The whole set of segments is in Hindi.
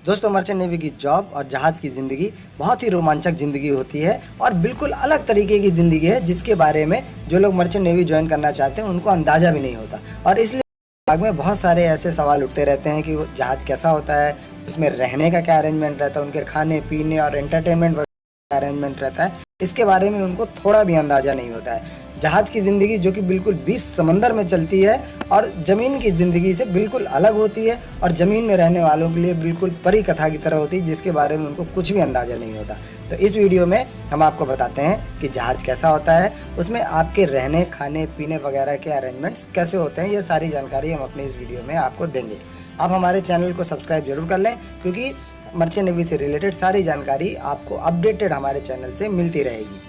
दोस्तों, मर्चेंट नेवी की जॉब और जहाज़ की ज़िंदगी बहुत ही रोमांचक ज़िंदगी होती है और बिल्कुल अलग तरीके की ज़िंदगी है, जिसके बारे में जो लोग मर्चेंट नेवी ज्वाइन करना चाहते हैं उनको अंदाज़ा भी नहीं होता। और इसलिए दिमाग में बहुत सारे ऐसे सवाल उठते रहते हैं कि वो जहाज़ कैसा होता है, उसमें रहने का क्या अरेंजमेंट रहता है, उनके खाने पीने और एंटरटेनमेंट अरेंजमेंट रहता है, इसके बारे में उनको थोड़ा भी अंदाज़ा नहीं होता है। जहाज़ की ज़िंदगी जो कि बिल्कुल बीच समंदर में चलती है और ज़मीन की ज़िंदगी से बिल्कुल अलग होती है और ज़मीन में रहने वालों के लिए बिल्कुल परी कथा की तरह होती है, जिसके बारे में उनको कुछ भी अंदाज़ा नहीं होता। तो इस वीडियो में हम आपको बताते हैं कि जहाज़ कैसा होता है, उसमें आपके रहने खाने पीने वगैरह के अरेंजमेंट्स कैसे होते हैं, ये सारी जानकारी हम अपने इस वीडियो में आपको देंगे। आप हमारे चैनल को सब्सक्राइब जरूर कर लें, क्योंकि मर्चेंट नेवी से रिलेटेड सारी जानकारी आपको अपडेटेड हमारे चैनल से मिलती रहेगी।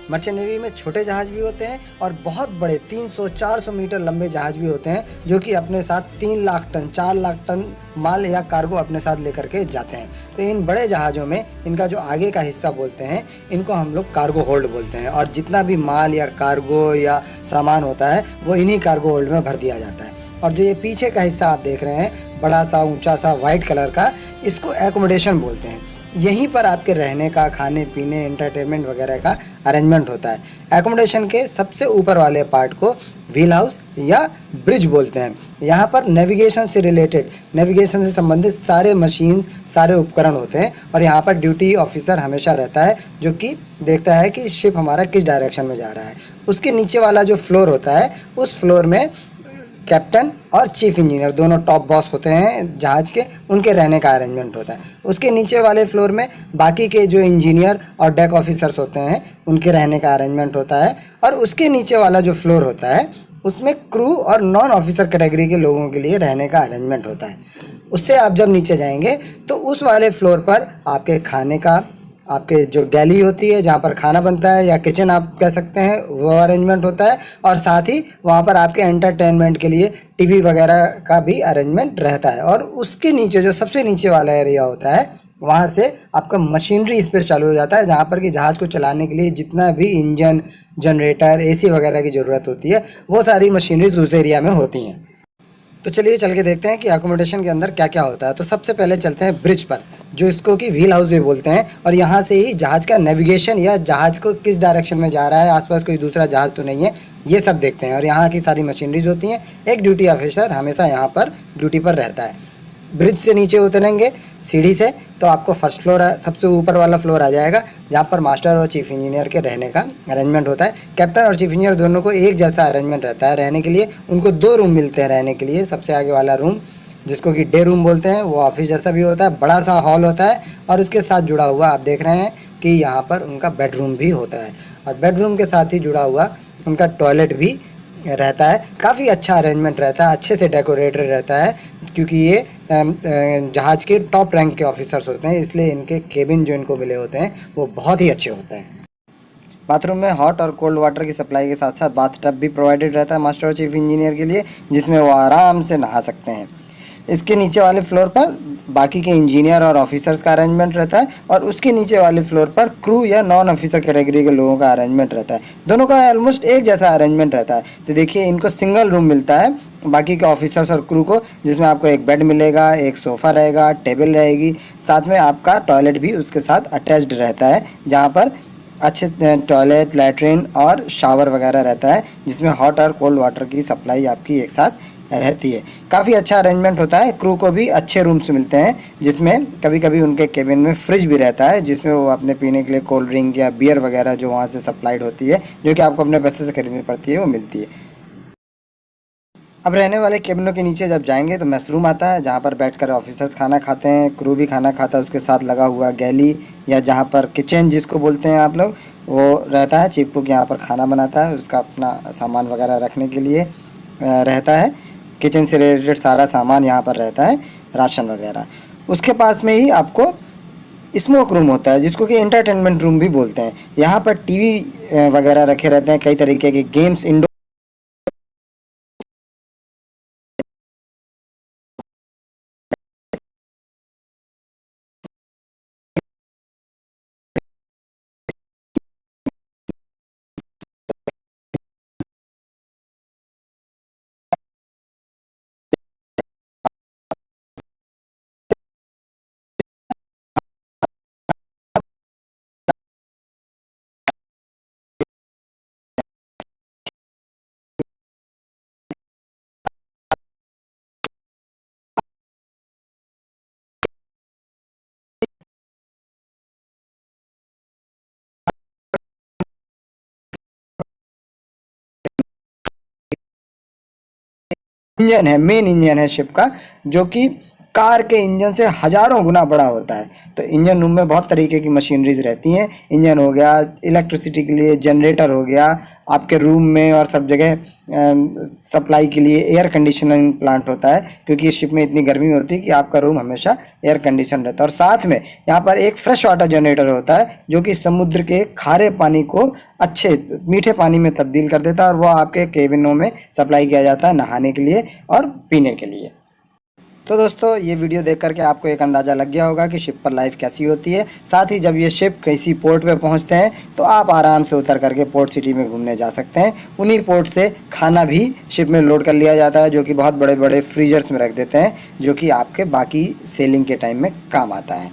मर्चेंट नेवी में छोटे जहाज़ भी होते हैं और बहुत बड़े 300-400 मीटर लंबे जहाज़ भी होते हैं, जो कि अपने साथ 3 लाख टन 4 लाख टन माल या कार्गो अपने साथ लेकर के जाते हैं। तो इन बड़े जहाज़ों में इनका जो आगे का हिस्सा बोलते हैं, इनको हम लोग कार्गो होल्ड बोलते हैं, और जितना भी माल या कार्गो या सामान होता है वो इन्हीं कार्गो होल्ड में भर दिया जाता है। और जो ये पीछे का हिस्सा आप देख रहे हैं, बड़ा सा ऊंचा सा वाइट कलर का, इसको एकोमोडेशन बोलते हैं। यहीं पर आपके रहने का, खाने पीने, एंटरटेनमेंट वगैरह का अरेंजमेंट होता है। एकोमोडेशन के सबसे ऊपर वाले पार्ट को व्हील हाउस या ब्रिज बोलते हैं। यहाँ पर नेविगेशन से रिलेटेड, नेविगेशन से संबंधित सारे मशीन्स, सारे उपकरण होते हैं, और यहाँ पर ड्यूटी ऑफिसर हमेशा रहता है, जो कि देखता है कि शिप हमारा किस डायरेक्शन में जा रहा है। उसके नीचे वाला जो फ्लोर होता है, उस फ्लोर में कैप्टन और चीफ इंजीनियर दोनों टॉप बॉस होते हैं जहाज़ के, उनके रहने का अरेंजमेंट होता है। उसके नीचे वाले फ्लोर में बाकी के जो इंजीनियर और डेक ऑफिसर्स होते हैं, उनके रहने का अरेंजमेंट होता है। और उसके नीचे वाला जो फ्लोर होता है, उसमें क्रू और नॉन ऑफिसर कैटेगरी के लोगों के लिए रहने का अरेंजमेंट होता है। उससे आप जब नीचे जाएंगे तो उस वाले फ्लोर पर आपके खाने का, आपके जो गैली होती है जहाँ पर खाना बनता है, या किचन आप कह सकते हैं, वो अरेंजमेंट होता है। और साथ ही वहाँ पर आपके एंटरटेनमेंट के लिए टीवी वगैरह का भी अरेंजमेंट रहता है। और उसके नीचे जो सबसे नीचे वाला एरिया होता है, वहाँ से आपका मशीनरी स्पेस चालू हो जाता है, जहाँ पर कि जहाज़ को चलाने के लिए जितना भी इंजन, जनरेटर, एसी वगैरह की ज़रूरत होती है, वो सारी मशीनरीज उस एरिया में होती हैं। तो चलिए चल के देखते हैं कि अकोमोडेशन के अंदर क्या क्या होता है। तो सबसे पहले चलते हैं ब्रिज पर, जो इसको कि व्हील हाउस भी बोलते हैं, और यहाँ से ही जहाज़ का नेविगेशन या जहाज़ को किस डायरेक्शन में जा रहा है, आसपास कोई दूसरा जहाज़ तो नहीं है, ये सब देखते हैं। और यहाँ की सारी मशीनरीज होती हैं। एक ड्यूटी ऑफिसर हमेशा यहाँ पर ड्यूटी पर रहता है। ब्रिज से नीचे उतरेंगे सीढ़ी से, तो आपको फर्स्ट फ्लोर, सबसे ऊपर वाला फ्लोर आ जाएगा, जहाँ पर मास्टर और चीफ इंजीनियर के रहने का अरेंजमेंट होता है। कैप्टन और चीफ इंजीनियर दोनों को एक जैसा अरेंजमेंट रहता है रहने के लिए। उनको 2 रूम मिलते हैं रहने के लिए। सबसे आगे वाला रूम, जिसको कि डे रूम बोलते हैं, वो ऑफिस जैसा भी होता है, बड़ा सा हॉल होता है, और उसके साथ जुड़ा हुआ आप देख रहे हैं कि यहाँ पर उनका बेडरूम भी होता है, और बेडरूम के साथ ही जुड़ा हुआ उनका टॉयलेट भी रहता है। काफ़ी अच्छा अरेंजमेंट रहता है, अच्छे से डेकोरेटेड रहता है, क्योंकि ये जहाज़ के टॉप रैंक के ऑफिसर्स होते हैं, इसलिए इनके केबिन जो इनको मिले होते हैं वो बहुत ही अच्छे होते हैं। बाथरूम में हॉट और कोल्ड वाटर की सप्लाई के साथ साथ बाथ टब भी प्रोवाइडेड रहता है मास्टर और चीफ इंजीनियर के लिए, जिसमें वो आराम से नहा सकते हैं। इसके नीचे वाले फ्लोर पर बाकी के इंजीनियर और ऑफिसर्स का अरेंजमेंट रहता है, और उसके नीचे वाले फ्लोर पर क्रू या नॉन ऑफिसर कैटेगरी के लोगों का अरेंजमेंट रहता है। दोनों का ऑलमोस्ट एक जैसा अरेंजमेंट रहता है। तो देखिए, इनको सिंगल रूम मिलता है बाकी के ऑफिसर्स और क्रू को, जिसमें आपको एक बेड मिलेगा, एक सोफ़ा रहेगा, टेबल रहेगी, साथ में आपका टॉयलेट भी उसके साथ अटैच्ड रहता है, जहाँ पर अच्छे टॉयलेट, लैट्रिन और शावर वगैरह रहता है, जिसमें हॉट और कोल्ड वाटर की सप्लाई आपकी एक साथ रहती है। काफ़ी अच्छा अरेंजमेंट होता है। क्रू को भी अच्छे रूम्स मिलते हैं, जिसमें कभी कभी उनके केबिन में फ्रिज भी रहता है, जिसमें वो अपने पीने के लिए कोल्ड ड्रिंक या बियर वगैरह जो वहाँ से सप्लाइड होती है, जो कि आपको अपने पैसे से खरीदनी पड़ती है, वो मिलती है। अब रहने वाले केबिनों के नीचे जब जाएंगे तो मेस रूम आता है, जहाँ पर बैठकर ऑफिसर्स खाना खाते हैं, क्रू भी खाना खाता है। उसके साथ लगा हुआ गैली, या जहाँ पर किचन जिसको बोलते हैं आप लोग, वो रहता है। चीफ कुक यहाँ पर खाना बनाता है, उसका अपना सामान वगैरह रखने के लिए रहता है। किचन से रिलेटेड सारा सामान यहाँ पर रहता है, राशन वगैरह। उसके पास में ही आपको स्मोक रूम होता है, जिसको कि एंटरटेनमेंट रूम भी बोलते हैं। यहाँ पर टीवी वगैरह रखे रहते हैं, कई तरीके के गेम्स, इंडोर इंजन है, मेन इंजन है शिप का, जो कि कार के इंजन से हज़ारों गुना बड़ा होता है। तो इंजन रूम में बहुत तरीके की मशीनरीज रहती हैं। इंजन हो गया, इलेक्ट्रिसिटी के लिए जनरेटर हो गया, आपके रूम में और सब जगह सप्लाई के लिए एयर कंडीशनिंग प्लांट होता है, क्योंकि इस शिप में इतनी गर्मी होती है कि आपका रूम हमेशा एयर कंडीशन रहता है। और साथ में यहाँ पर एक फ्रेश वाटर जनरेटर होता है, जो कि समुद्र के खारे पानी को अच्छे मीठे पानी में तब्दील कर देता है, और वो आपके केबिनों में सप्लाई किया जाता है नहाने के लिए और पीने के लिए। तो दोस्तों, ये वीडियो देख करके आपको एक अंदाज़ा लग गया होगा कि शिप पर लाइफ कैसी होती है। साथ ही जब ये शिप किसी पोर्ट पे पहुंचते हैं तो आप आराम से उतर करके पोर्ट सिटी में घूमने जा सकते हैं। उन्हीं पोर्ट से खाना भी शिप में लोड कर लिया जाता है, जो कि बहुत बड़े बड़े फ्रीजर्स में रख देते हैं, जो कि आपके बाकी सेलिंग के टाइम में काम आता है।